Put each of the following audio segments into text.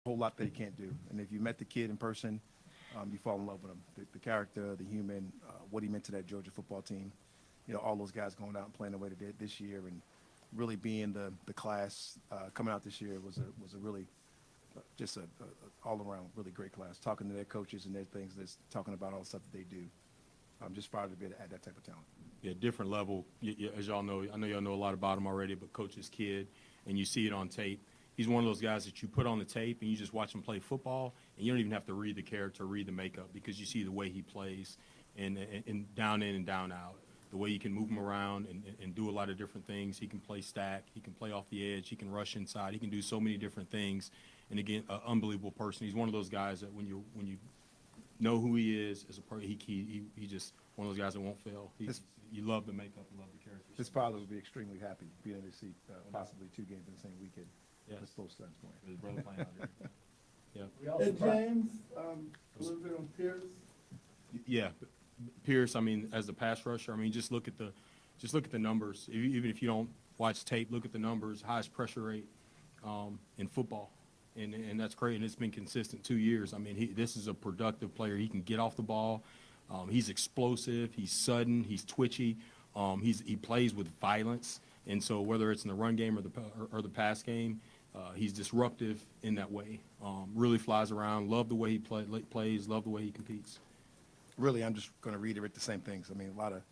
whole lot that he can't do. And if you met the kid in person, you fall in love with him. The character, the human, what he meant to that Georgia football team. All those guys going out and playing the way they did this year, and really being the class coming out this year was a really just a all around really great class. Talking to their coaches and their things, that's talking about all the stuff that they do. I'm just proud to be able to add that type of talent. Yeah, different level. As y'all know, I know y'all know a lot about him already, but Coach's kid, and you see it on tape. He's one of those guys that you put on the tape and you just watch him play football, and you don't even have to read the character, read the makeup, because you see the way he plays and down in and down out. The way you can move him around and do a lot of different things. He can play stack. He can play off the edge. He can rush inside. He can do so many different things. And again, an unbelievable person. He's one of those guys that when you know who he is as a person, he just one of those guys that won't fail. You love the makeup, you love the character. His father would be extremely happy being able to see possibly 2 games in the same weekend. Yes. His both sons playing. His brother playing out there. Yeah. And James, a little bit on Pierce. Yeah, Pierce. I mean, as the pass rusher, I mean, just look at the numbers. Even if you don't watch tape, look at the numbers. Highest pressure rate in football, and that's great. And it's been consistent 2 years. I mean, this is a productive player. He can get off the ball. He's explosive. He's sudden. He's twitchy. He plays with violence. And so whether it's in the run game or the pass game, he's disruptive in that way. Really flies around. Love the way he plays. Love the way he competes. Really, I'm just going to reiterate the same things. I mean, a lot of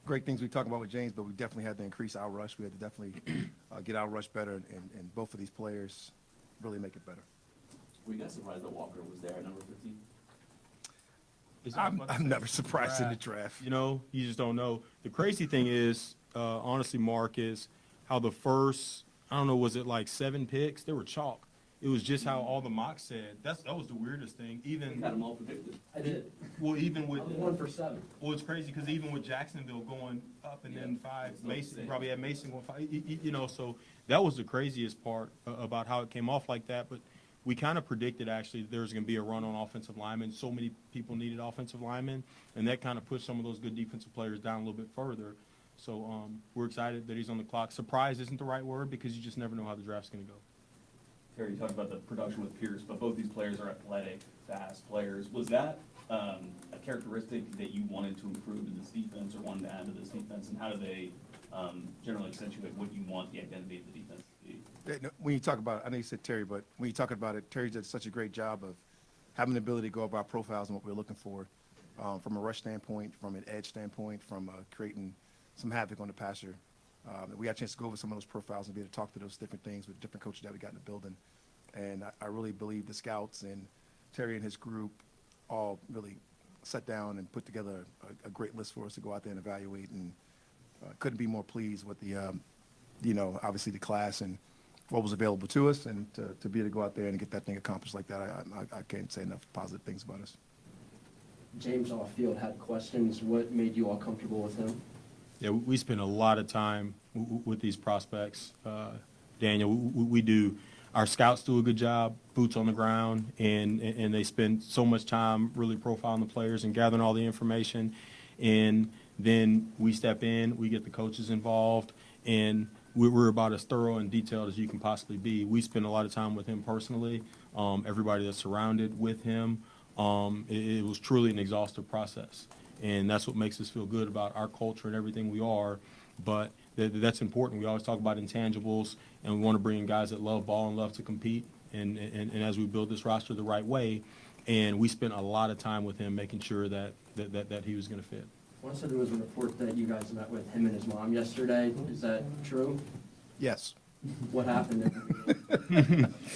great things we talk about with James, but we definitely had to increase our rush. We had to definitely get our rush better, and both of these players really make it better. Were you guys surprised that Walker was there at number 15? I'm never surprised in the draft. You just don't know. The crazy thing is, honestly, Mark, is how the first, I don't know, was it like 7 picks? They were chalk. It was just how all the mocks said. That was the weirdest thing. Even You had them all predicted. I did. well, even with I was 1 for 7. well, it's crazy because even with Jacksonville going up and then 5, Mason probably had Mason going 5. So that was the craziest part about how it came off like that. But we kind of predicted actually there was going to be a run on offensive linemen. So many people needed offensive linemen, and that kind of pushed some of those good defensive players down a little bit further. So we're excited that he's on the clock. Surprise isn't the right word because you just never know how the draft's going to go. Terry, you talked about the production with Pierce, but both these players are athletic, fast players. Was that a characteristic that you wanted to improve in this defense or wanted to add to this defense, and how do they generally accentuate what you want the identity of the defense to be? When you talk about it, I know you said Terry, but when you talk about it, Terry did such a great job of having the ability to go over our profiles and what we're looking for from a rush standpoint, from an edge standpoint, from creating some havoc on the passer. We got a chance to go over some of those profiles and be able to talk to those different things with different coaches that we got in the building. And I really believe the scouts and Terry and his group all really sat down and put together a great list for us to go out there and evaluate. And couldn't be more pleased with the, obviously the class and what was available to us. And to be able to go out there and get that thing accomplished like that, I can't say enough positive things about us. James off field had questions. What made you all comfortable with him? Yeah, we spend a lot of time with these prospects. Daniel, we do. Our scouts do a good job, boots on the ground, and they spend so much time really profiling the players and gathering all the information. And then we step in, we get the coaches involved, and we're about as thorough and detailed as you can possibly be. We spend a lot of time with him personally, everybody that's surrounded with him. It was truly an exhaustive process. And that's what makes us feel good about our culture and everything we are. But that's important. We always talk about intangibles, and we want to bring in guys that love ball and love to compete. And as we build this roster the right way, and we spent a lot of time with him making sure that he was going to fit. Well, I said there was a report that you guys met with him and his mom yesterday. Is that true? Yes. What happened?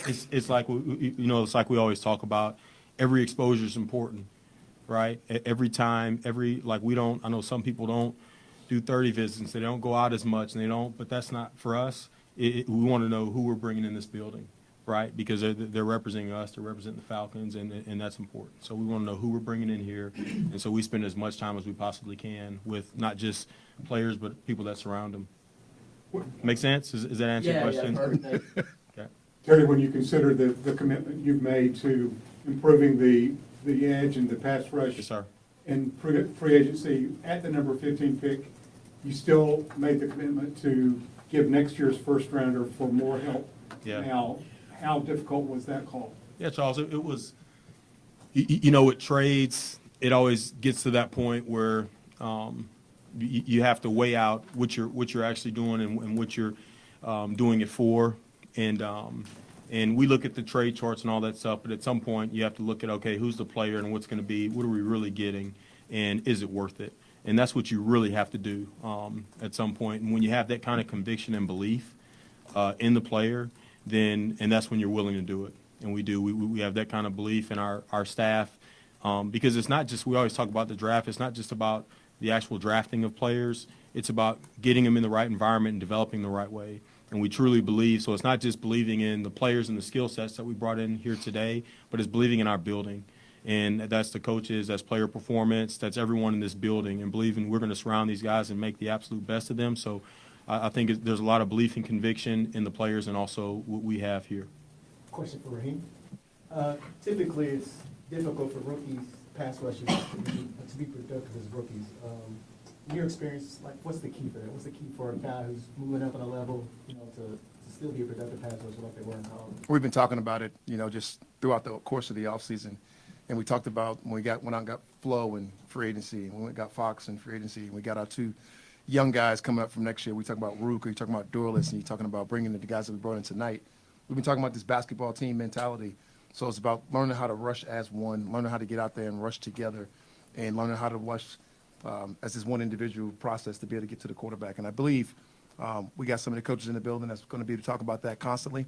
It's like it's like we always talk about. Every exposure is important. Right? Every time, we don't, I know some people don't do 30 visits, they don't go out as much, but that's not for us. We want to know who we're bringing in this building, right? Because they're representing us, they're representing the Falcons, and that's important. So we want to know who we're bringing in here, and so we spend as much time as we possibly can with not just players, but people that surround them. Make sense? Does that answer your question? Yeah, perfect. Okay. Terry, when you consider the commitment you've made to improving the edge and the pass rush Yes, sir. and free agency at the number 15 pick, you still made the commitment to give next year's first rounder for more help. Yeah. Now, how difficult was that call? Yeah, Charles, it was, with trades, it always gets to that point where you have to weigh out what you're actually doing and what you're doing it for. And we look at the trade charts and all that stuff, but at some point you have to look at, okay, who's the player and what's going to be, what are we really getting, and is it worth it? And that's what you really have to do at some point. And when you have that kind of conviction and belief in the player, and that's when you're willing to do it. And we do. We have that kind of belief in our staff because it's not just, we always talk about the draft, it's not just about the actual drafting of players. It's about getting them in the right environment and developing the right way. And we truly believe, so it's not just believing in the players and the skill sets that we brought in here today, but it's believing in our building. And that's the coaches, that's player performance, that's everyone in this building, and believing we're going to surround these guys and make the absolute best of them. So I think there's a lot of belief and conviction in the players and also what we have here. Question for Raheem. Typically, it's difficult for rookies, pass rushers, to be productive as rookies. In your experience, like, what's the key for that? What's the key for a guy who's moving up on a level, to still be a productive pass rusher like they were in college? We've been talking about it, just throughout the course of the offseason. And we talked about when went out and got Flo in free agency, and we went and got Fox in free agency, and we got our two young guys coming up from next year. We talk about Rook, you're talking about Dorless, and you're talking about bringing in the guys that we brought in tonight. We've been talking about this basketball team mentality. So it's about learning how to rush as one, learning how to get out there and rush together, and learning how to rush as this one individual process to be able to get to the quarterback. And I believe we got some of the coaches in the building that's going to be able to talk about that constantly.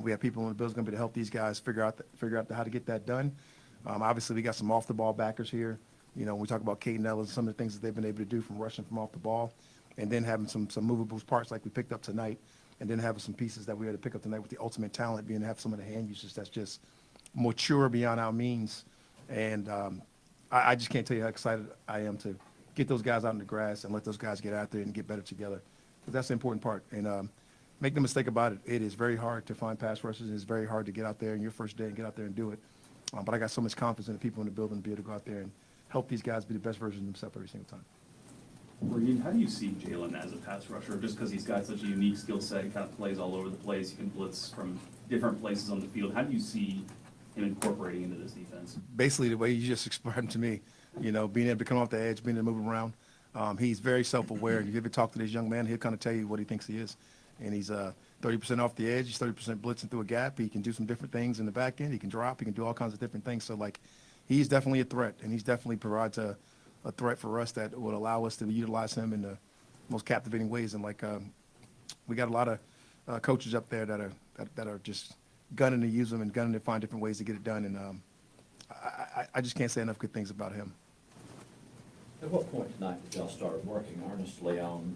We have people in the building going to be able to help these guys figure out how to get that done. Obviously, we got some off-the-ball backers here. We talk about Caden Ellis, some of the things that they've been able to do from rushing from off the ball, and then having some movable parts like we picked up tonight, and then having some pieces that we had to pick up tonight with the ultimate talent being to have some of the hand usage that's just mature beyond our means. And I just can't tell you how excited I am to get those guys out in the grass and let those guys get out there and get better together, because that's the important part. And make no mistake about it, it is very hard to find pass rushers. It's very hard to get out there in your first day and get out there and do it. But I got so much confidence in the people in the building to be able to go out there and help these guys be the best version of themselves every single time. Raheem, how do you see Jalen as a pass rusher? Just because he's got such a unique skill set, he kind of plays all over the place, he can blitz from different places on the field. How do you see him incorporating into this defense? Basically, the way you just described him to me, being able to come off the edge, being able to move around. He's very self-aware. If you ever talk to this young man, he'll kind of tell you what he thinks he is. And he's 30% off the edge. He's 30% blitzing through a gap. He can do some different things in the back end. He can drop. He can do all kinds of different things. So, he's definitely a threat, and he's definitely provides a threat for us that would allow us to utilize him in the most captivating ways. And, we got a lot of coaches up there that are just gunning to use him and gunning to find different ways to get it done. And I just can't say enough good things about him. At what point tonight did y'all start working earnestly on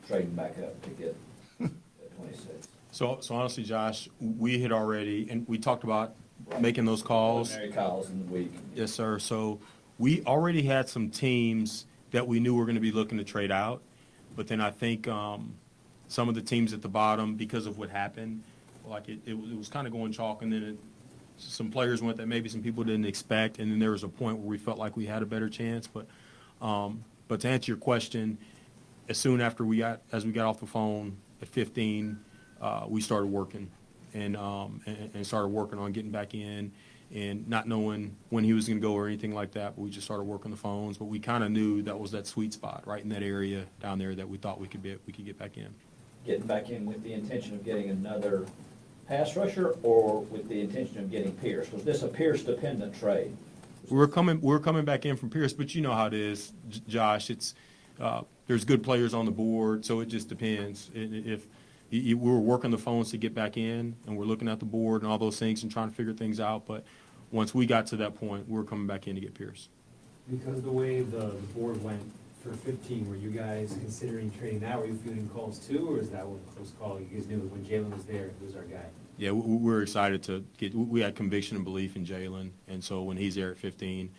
trading back up to get at 26? So honestly, Josh, we had already, and we talked about making those calls. Preliminary calls in the week. Yes, sir. So we already had some teams that we knew were going to be looking to trade out. But then I think some of the teams at the bottom, because of what happened, it was kind of going chalk, and then some players went that maybe some people didn't expect, and then there was a point where we felt like we had a better chance. But to answer your question, as soon after as we got off the phone at 15, we started working and started working on getting back in, and not knowing when he was going to go or anything like that, but we just started working the phones. But we kind of knew that was that sweet spot right in that area down there that we thought we could get back in. Getting back in with the intention of getting another pass rusher, or with the intention of getting Pierce? Was this a Pierce-dependent trade? We're coming back in from Pierce, but you know how it is, Josh. It's there's good players on the board, so it just depends. If we were working the phones to get back in, and we're looking at the board and all those things and trying to figure things out, but once we got to that point, we were coming back in to get Pierce. Because of the way the board went for 15, were you guys considering trading that? Were you fielding calls too, or is that one close call? You guys knew when Jalen was there, he was our guy. Yeah, we were excited to get. We had conviction and belief in Jalen, and so when he's there at 15,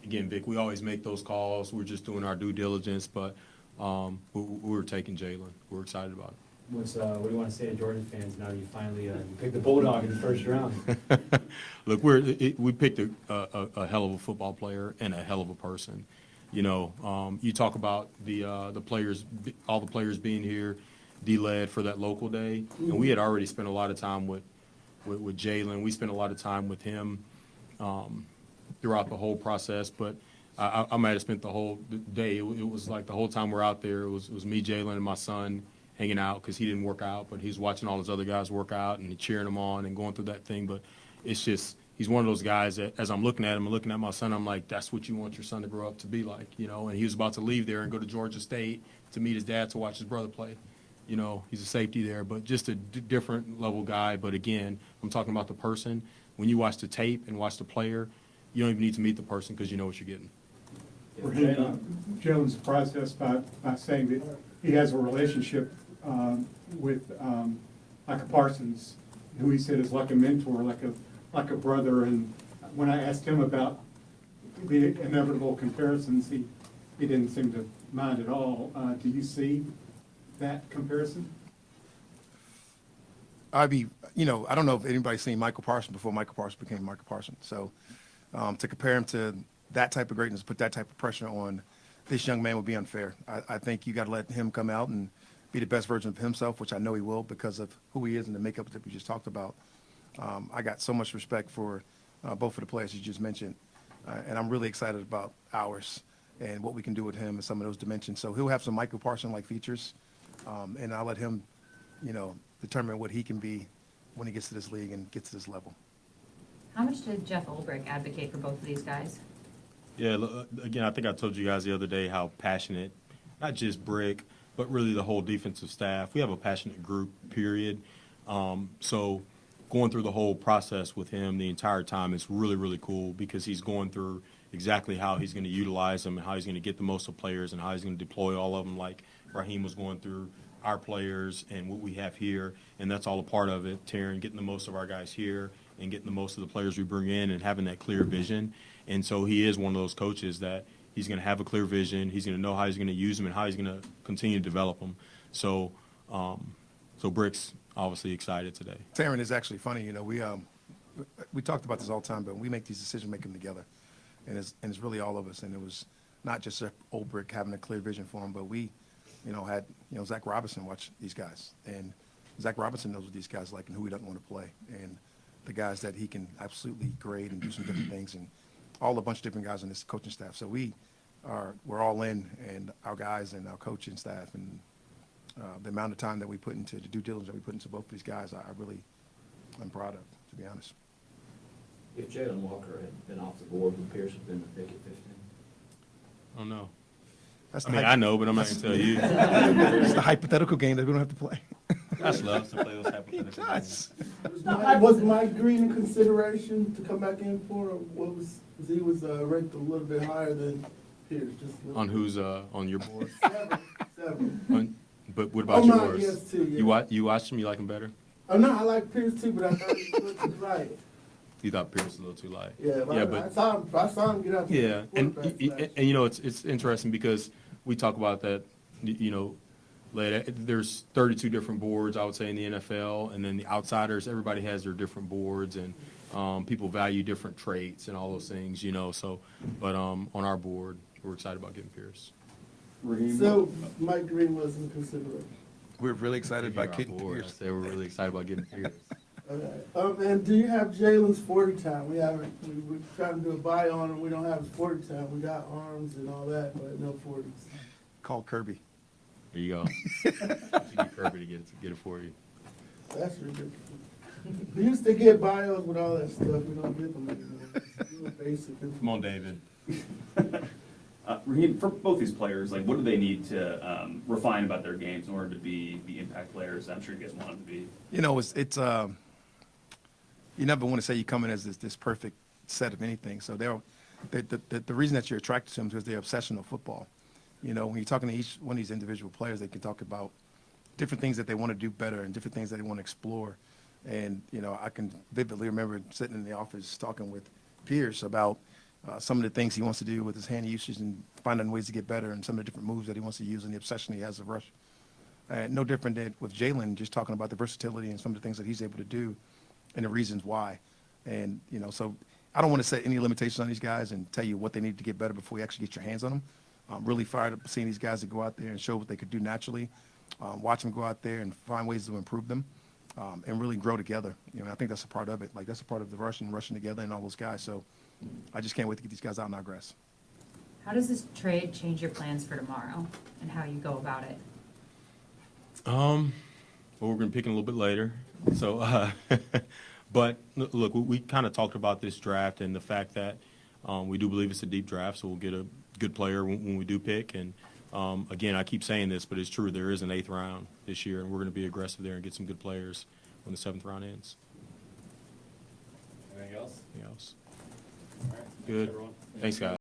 again, Vic, we always make those calls. We're just doing our due diligence, but we were taking Jalen. We're excited about it. What do you want to say to Georgia fans now that you finally you picked the Bulldog in the first round? Look, we picked a hell of a football player and a hell of a person. You talk about the players, all the players being here, D-led for that local day, and we had already spent a lot of time with with Jalen. We spent a lot of time with him throughout the whole process, but I might have spent the whole day. It was like the whole time we're out there, it was me, Jalen, and my son hanging out because he didn't work out, but he's watching all his other guys work out and cheering them on and going through that thing. But it's just, he's one of those guys that as I'm looking at him and looking at my son, I'm like, that's what you want your son to grow up to be like, you know? And he was about to leave there and go to Georgia State to meet his dad to watch his brother play. You know, he's a safety there, but just a different level guy. But again, I'm talking about the person. When you watch the tape and watch the player, you don't even need to meet the person because you know what you're getting. Jalen's process by saying that he has a relationship with Micah Parsons, who he said is like a mentor, like a brother. And when I asked him about the inevitable comparisons, he didn't seem to mind at all. Do you see that comparison? I don't know if anybody's seen Michael Parsons before Michael Parsons became Michael Parsons. So to compare him to that type of greatness, put that type of pressure on this young man would be unfair. I think you got to let him come out and be the best version of himself, which I know he will because of who he is and the makeup that we just talked about. I got so much respect for both of the players you just mentioned, and I'm really excited about ours and what we can do with him and some of those dimensions. So he'll have some Michael Parsons-like features, and I'll let him, determine what he can be when he gets to this league and gets to this level. How much did Jeff Ulbrich advocate for both of these guys? Yeah, again, I think I told you guys the other day how passionate, not just Brick, but really the whole defensive staff. We have a passionate group, period. So going through the whole process with him the entire time is really, really cool because he's going through exactly how he's going to utilize them and how he's going to get the most of players and how he's going to deploy all of them, like Raheem was going through our players and what we have here, and that's all a part of it, Taryn, getting the most of our guys here and getting the most of the players we bring in and having that clear vision. And so he is one of those coaches that he's going to have a clear vision. He's going to know how he's going to use them and how he's going to continue to develop them. So, Brick's obviously excited today. Taryn is actually funny. We talked about this all the time, but we make these decisions, make them together, and it's really all of us. And it was not just old Brick having a clear vision for him, but we, had Zach Robinson watch these guys, and Zach Robinson knows what these guys like and who he doesn't want to play, and the guys that he can absolutely grade and do some different things, and all a bunch of different guys on this coaching staff. So we're all in, and our guys and our coaching staff, and the amount of time that we put into the due diligence that we put into both of these guys, I'm proud of, to be honest. If Jalen Walker had been off the board, would Pierce have been the pick at 15? I don't know. That's I know, but I'm not going to tell you. It's the hypothetical game that we don't have to play. I just love to play those hypothetical games. Was Mike Green in consideration to come back in for, or he was ranked a little bit higher than Pierce? Just a little On who's on your board? seven. But what about mine, yours? yes, too, yeah. You watched him? You like him better? Oh, no, I like Pierce too, but I thought he was a little too light. You thought Pierce was a little too light. Yeah, but I saw him get out. yeah, and it's interesting because we talk about that, later. There's 32 different boards, I would say, in the NFL, and then the outsiders, everybody has their different boards, and people value different traits and all those things, So, but on our board, we're excited about getting Pierce. So Mike Green was in consideration. We're really excited about Our getting board, Pierce. I say we're really excited about getting Pierce. Okay. And do you have Jalen's 40 time? We're trying to do a buy on him. We don't have his 40 time. We got arms and all that, but no 40s. Call Kirby. There you go. You need Kirby to get it for you. That's ridiculous. We used to get bios with all that stuff. We don't get them anymore. It's real basic. Come on, David. Raheem, for both these players, what do they need to refine about their games in order to be the impact players that I'm sure you guys want them to be? It's you never want to say you come in as this perfect set of anything. So the reason that you're attracted to them is because they're obsession with football. When you're talking to each one of these individual players, they can talk about different things that they want to do better and different things that they want to explore. And, I can vividly remember sitting in the office talking with Pierce about some of the things he wants to do with his hand usage and finding ways to get better and some of the different moves that he wants to use and the obsession he has of rush. No different than with Jalen, just talking about the versatility and some of the things that he's able to do and the reasons why. And, so I don't want to set any limitations on these guys and tell you what they need to get better before you actually get your hands on them. I'm really fired up seeing these guys that go out there and show what they could do naturally. Watch them go out there and find ways to improve them. and really grow together. You know, I think that's a part of it. Like, that's a part of the rushing together and all those guys. So I just can't wait to get these guys out in our grass. How does this trade change your plans for tomorrow and how you go about it? Well, we're gonna pick it a little bit later. So, but look, we kind of talked about this draft and the fact that we do believe it's a deep draft, so we'll get a good player when we do pick. And again, I keep saying this, but it's true. There is an 8th round this year, and we're going to be aggressive there and get some good players when the 7th round ends. Anything else? Anything else? All right. Thanks, Good. everyone. Thanks, guys.